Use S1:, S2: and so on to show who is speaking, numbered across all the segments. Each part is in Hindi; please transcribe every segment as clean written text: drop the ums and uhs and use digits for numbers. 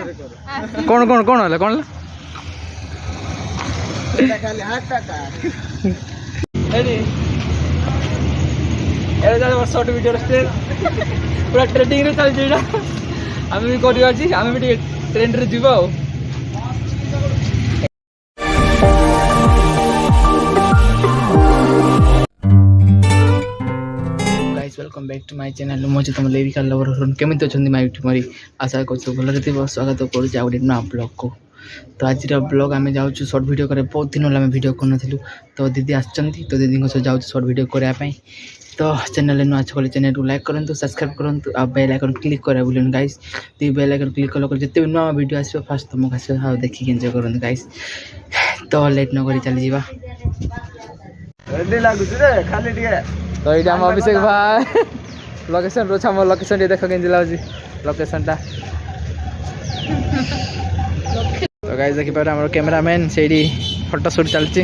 S1: कौन कौन कौन है कौन शॉर्ट वीडियो पूरा ट्रेंडिंग रे चलछि एटा आमे भी करियो अछि आमे भी ट्रेंड रे जीवा हो guys welcome back to my channel मुझे तुम लिरिकल लवर हारोन केमिति अछंदी माय यूट्यूब आशा करछु भल रहथिबो स्वागत करू आ नया ब्लॉग को। तो आज ब्लॉग आम जाऊँ शॉर्ट वीडियो करे बहुत दिन होगा वीडियो करनथिलु तो दीदी आछंती तो दीदी सह जाऊँ शॉर्ट वीडियो करने तो चैनल नुआ अच्छे चैनल को लाइक करूँ सब्सक्राइब करूँ आ बेल आइकन क्लिक करा बोलें गाइस तो बेल आइकन क्लिक कला जिते भी नुआ वीडियो आसो फास्ट तुमको आस देखिक एंजॉय करूँ गाइस। तो लेट न करी चली जावा तो ये आम अभिषेक भाई लोकेशन रोचा मो लोकेशन देख के लगे लोकेशन टा तो गाइस देखि पारे हमर कैमरामैन सेडी फोटो शूट चलची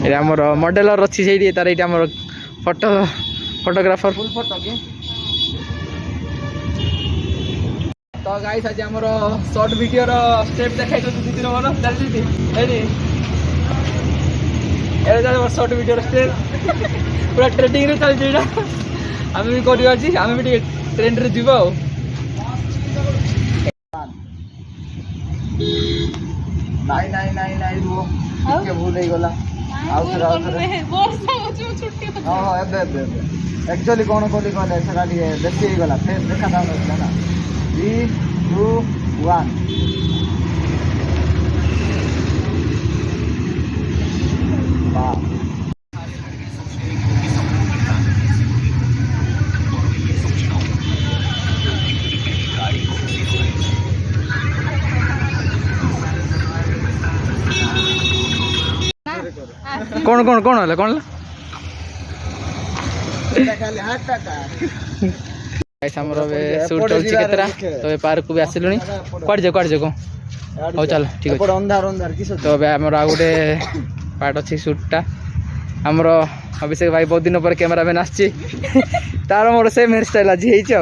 S1: ए हमर मॉडलर अछि सेडी तार एटा हमर फोटोग्राफर फुल फोटो के। तो गाइस आज हमर शॉर्ट वीडियो रो स्टेप देखाइ तो दीदी रो बोलो चल दीदी एनी ए जा शॉर्ट वीडियो रो स्टेप पूरा ट्रेंडिंग रे चलची एटा आमे भी करियो अछि आमे भी ट्रेंड रे जीवा हो नाइ नाइ नाइ नाइ रुओ के भूल ही गला आउथरा वर्षा होची छुट्टी हां हां एबे एक्चुअली कोन कोली कोले सरा दिए बेसी ही गला फेर देखा दाम ना 3 2 1 वाह कौन कौन कौन है कौन गाइस हमर बे शूट चलछि केतरा तो ए पार्क को भी आसिलुनी क्वाड जे को हो चल ठीक है अंधार अंधार किस तो बे हमर आ गुटे पार्ट अछि शूट टा हमर अभिषेक भाई बहुत दिन पर कैमरामैन आछि तार मोर सेम हेयर स्टाइल आज हेइ छ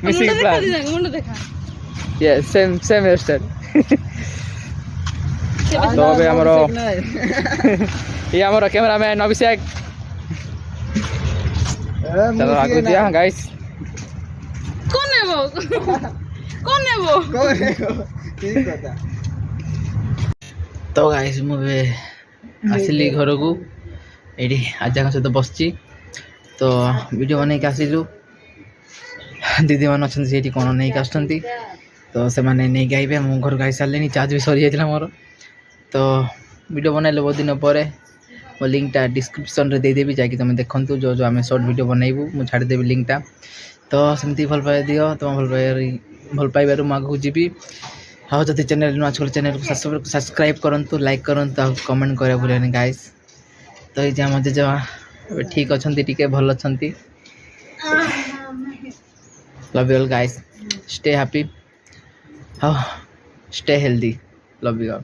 S1: मिसिंग प्लान मुंड देखा यस सेम हेयर स्टाइल तो अबे हमरो ये हमरो कैमरामैन अभिषेक चलो आगे दिया गाइस कौन है वो ठीक है। तो गाइस मुझे आसिली घर को एडी आजा सहित बसची तो वीडियो बनै के आसिलु दीदी मान अच्छा से कौन नहीं आसती तो से माने नहीं गाइबे मो घर गाई सारे चार्ज भी सरी जाता मोर तो वीडियो बनैले बहुत दिन पर वो लिंकटा डिस्क्रिप्शन रे देदेवी जाकि तुम देखु जो जो आम शॉर्ट वीडियो बनैबू मुझे छाड़देवी लिंकटा तो सेमती भल पाई दियो तुम भल पाइबार मुझे जीवी हाँ जब चैनल नुआ चैनल को सब्सक्राइब करूँ लाइक करूँ कमेंट करा भूलें गाइस। तो ये आम जेजेमा ठीक अच्छा टी भल अच्छा love you all guys stay happy हाँ stay healthy love you all.